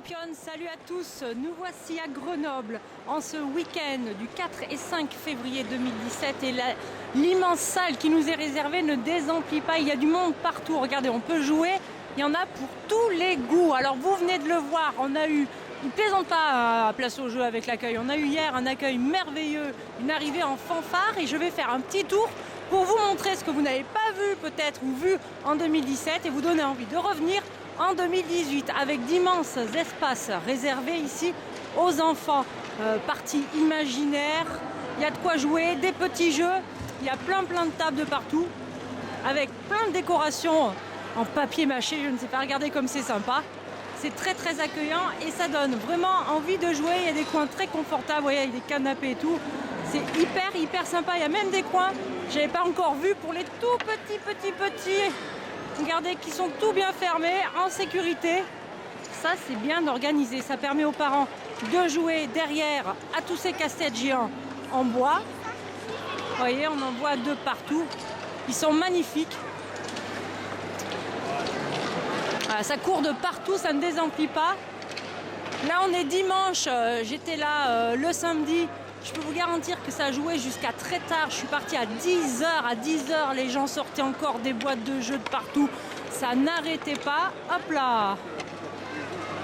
championnes, salut à tous, nous voici à Grenoble en ce week-end du 4 et 5 février 2017 et l'immense salle qui nous est réservée ne désemplit pas, il y a du monde partout, regardez on peut jouer, il y en a pour tous les goûts. Alors vous venez de le voir, on a eu, il ne plaisante pas à Place au Jeu avec l'accueil, on a eu hier un accueil merveilleux, une arrivée en fanfare et je vais faire un petit tour pour vous montrer ce que vous n'avez pas vu peut-être ou vu en 2017 et vous donner envie de revenir en 2018 avec d'immenses espaces réservés ici aux enfants, partie imaginaire, il y a de quoi jouer, des petits jeux, il y a plein de tables de partout avec plein de décorations en papier mâché, je ne sais pas, regardez comme c'est sympa, c'est très accueillant et ça donne vraiment envie de jouer, il y a des coins très confortables, vous voyez, avec des canapés et tout, c'est hyper sympa, il y a même des coins, je n'avais pas encore vu pour les tout petits. Regardez qu'ils sont tout bien fermés, en sécurité. Ça, c'est bien organisé. Ça permet aux parents de jouer derrière à tous ces casse-têtes géants en bois. Vous voyez, on en voit deux partout. Ils sont magnifiques. Voilà, ça court de partout, ça ne désemplit pas. Là, on est dimanche. J'étais là le samedi. Je peux vous garantir que ça a joué jusqu'à très tard. Je suis partie à 10h. À 10h, les gens sortaient encore des boîtes de jeux de partout. Ça n'arrêtait pas. Hop là!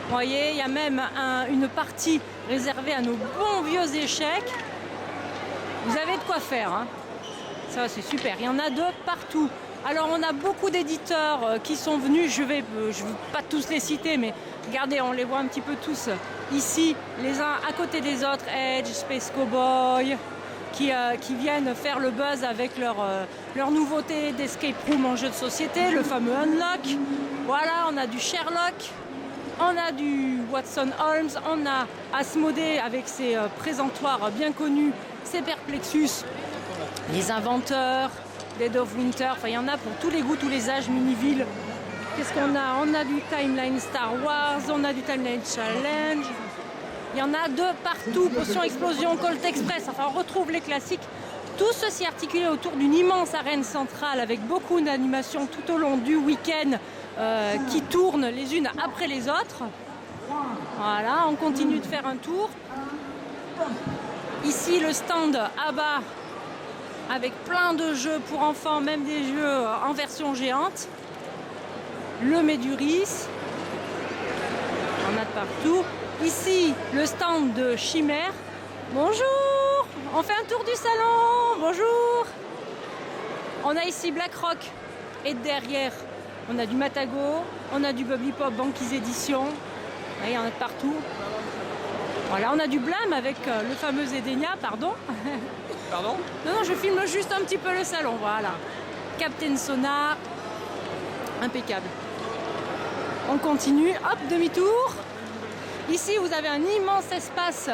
Vous voyez, il y a même une partie réservée à nos bons vieux échecs. Vous avez de quoi faire. Hein. Ça, c'est super. Il y en a de partout. Alors, on a beaucoup d'éditeurs qui sont venus. Je vais pas tous les citer, mais regardez, on les voit un petit peu tous. Ici, les uns à côté des autres, Edge, Space Cowboy, qui viennent faire le buzz avec leur nouveauté d'escape room en jeu de société, le fameux Unlock. Voilà, on a du Sherlock, on a du Watson Holmes, on a Asmodée avec ses présentoirs bien connus, ses Perplexus, les inventeurs, Dead of Winter, enfin il y en a pour tous les goûts, tous les âges, Miniville. Qu'est-ce qu'on a? On a du Timeline Star Wars, on a du Timeline Challenge. Il y en a de partout. Potion Explosion, Colt Express. Enfin, on retrouve les classiques. Tout ceci articulé autour d'une immense arène centrale avec beaucoup d'animations tout au long du week-end qui tournent les unes après les autres. Voilà, on continue de faire un tour. Ici, le stand à bas avec plein de jeux pour enfants, même des jeux en version géante. Le Méduris, on a de partout. Ici, le stand de Chimère. Bonjour, on fait un tour du salon. Bonjour. On a ici BlackRock et derrière, on a du Matago, on a du Bubbly Pop Banquise Édition. Il y en a de partout. Voilà, on a du Blam avec le fameux Edenia, pardon. Pardon? Non, je filme juste un petit peu le salon, voilà. Captain Sonar, impeccable. On continue, hop, demi-tour. Ici, vous avez un immense espace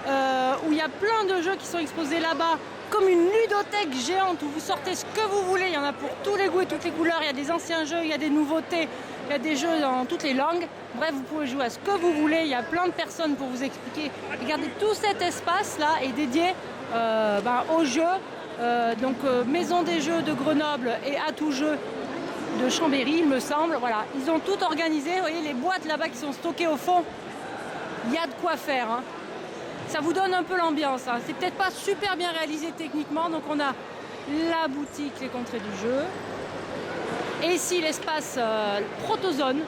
où il y a plein de jeux qui sont exposés là-bas, comme une ludothèque géante où vous sortez ce que vous voulez. Il y en a pour tous les goûts et toutes les couleurs. Il y a des anciens jeux, il y a des nouveautés, il y a des jeux dans toutes les langues. Bref, vous pouvez jouer à ce que vous voulez. Il y a plein de personnes pour vous expliquer. Regardez, tout cet espace-là est dédié aux jeux. Donc, Maison des Jeux de Grenoble et À Tout Jeu de Chambéry, il me semble. Voilà, ils ont tout organisé. Vous voyez les boîtes là-bas qui sont stockées au fond. Il y a de quoi faire. Hein. Ça vous donne un peu l'ambiance. Hein. C'est peut-être pas super bien réalisé techniquement. Donc on a la boutique, les contrées du jeu. Et ici l'espace Protozone.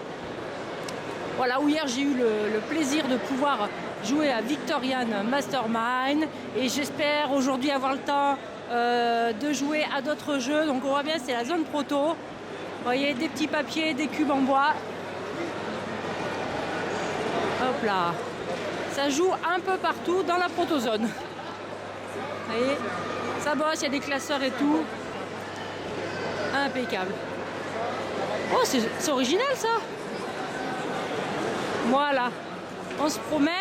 Voilà, où hier j'ai eu le plaisir de pouvoir jouer à Victorian Mastermind. Et j'espère aujourd'hui avoir le temps de jouer à d'autres jeux. Donc on voit bien, c'est la zone proto. Vous voyez, des petits papiers, des cubes en bois. Hop là. Ça joue un peu partout dans la protozone. Vous voyez, ça bosse, il y a des classeurs et tout. Impeccable. Oh, c'est original ça. Voilà. On se promène.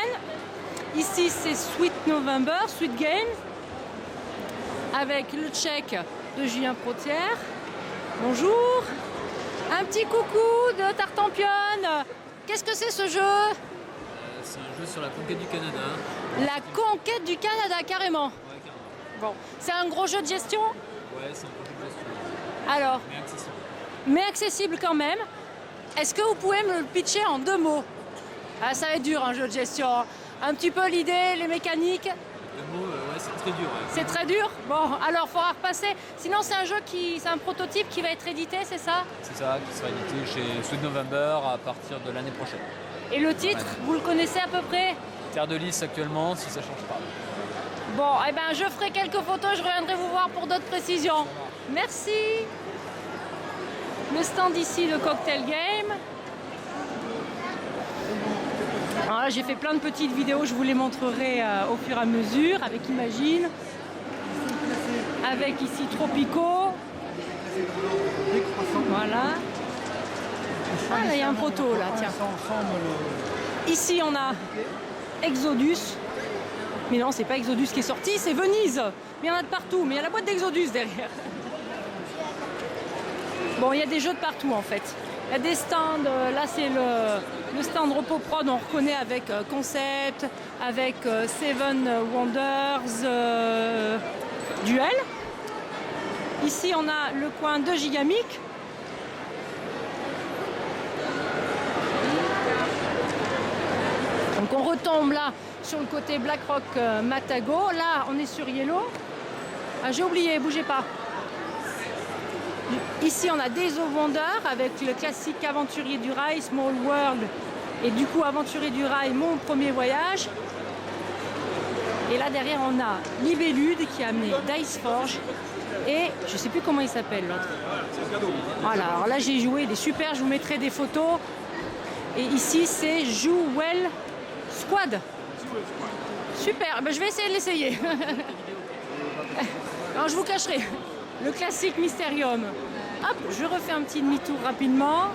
Ici, c'est Sweet November, Sweet Game. Avec le check de Julien Protière. Bonjour. Un petit coucou de Tartampionne. Qu'est-ce que c'est ce jeu? C'est un jeu sur la conquête du Canada. La conquête du Canada, carrément. Ouais, carrément. Bon, c'est un gros jeu de gestion? Ouais, c'est un peu de gestion. Alors, Mais accessible. mais accessible quand même. Est-ce que vous pouvez me le pitcher en 2 mots? Ah, ça va être dur un jeu de gestion. Un petit peu l'idée, les mécaniques. Le mot, ouais, c'est très dur. Ouais. C'est très dur. Bon, alors il faudra repasser. Sinon, c'est un jeu c'est un prototype qui va être édité, c'est ça? C'est ça, qui sera édité chez Sweet November à partir de l'année prochaine. Et le titre, vous le connaissez à peu près? Terre de Lys actuellement, si ça change pas. Bon, eh ben, je ferai quelques photos, je reviendrai vous voir pour d'autres précisions. Merci. Le stand ici, le Cocktail Game. Alors là, j'ai fait plein de petites vidéos, je vous les montrerai au fur et à mesure, avec Imagine, avec ici Tropico. Voilà. Ah, là, il y a un proto, là, tiens. Ici, on a Exodus. Mais non, c'est pas Exodus qui est sorti, c'est Venise. Mais il y en a de partout, mais il y a la boîte d'Exodus derrière. Bon, il y a des jeux de partout, en fait. Il y a des stands, là c'est le stand Repos Prod, on reconnaît avec Concept, avec Seven Wonders, Duel. Ici on a le coin de Gigamic. Donc on retombe là sur le côté BlackRock Matago. Là on est sur Yellow. Ah, j'ai oublié, bougez pas. Ici, on a Days of Wonder avec le classique Aventurier du Rail, Small World, et du coup Aventurier du Rail, mon premier voyage. Et là derrière, on a Libellude qui a amené Dice Forge et je sais plus comment il s'appelle l'autre. Voilà, alors là j'ai joué, il est super, je vous mettrai des photos. Et ici, c'est Jewel Squad. Super, ben, je vais essayer de l'essayer. Alors je vous cacherai. Le classique Mysterium. Hop, je refais un petit demi-tour rapidement.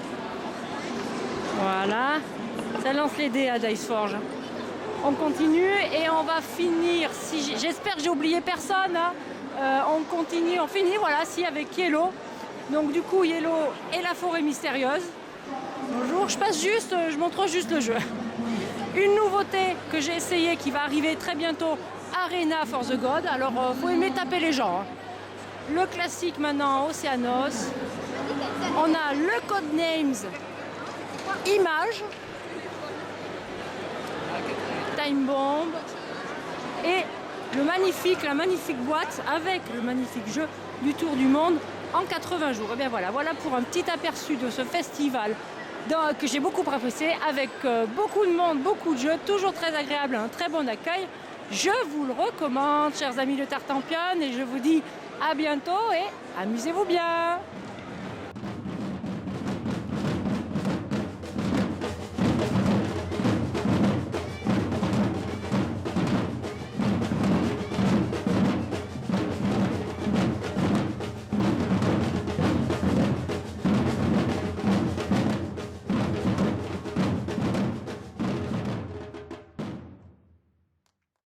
Voilà. Ça lance les dés à Dice Forge. On continue et on va finir. Si j'espère que j'ai oublié personne. Hein. On continue, on finit, voilà, si avec Yellow. Donc du coup, Yellow et la forêt mystérieuse. Bonjour, je passe juste, je montre juste le jeu. Une nouveauté que j'ai essayé qui va arriver très bientôt, Arena for the God. Alors, faut aimer taper les gens. Hein. Le classique maintenant, Océanos. On a le Codenames Image, Time Bomb et la magnifique boîte avec le magnifique jeu du Tour du Monde en 80 jours. Et bien voilà pour un petit aperçu de ce festival que j'ai beaucoup apprécié avec beaucoup de monde, beaucoup de jeux, toujours très agréable, un très bon accueil. Je vous le recommande, chers amis de Tartampion, et je vous dis à bientôt et amusez-vous bien.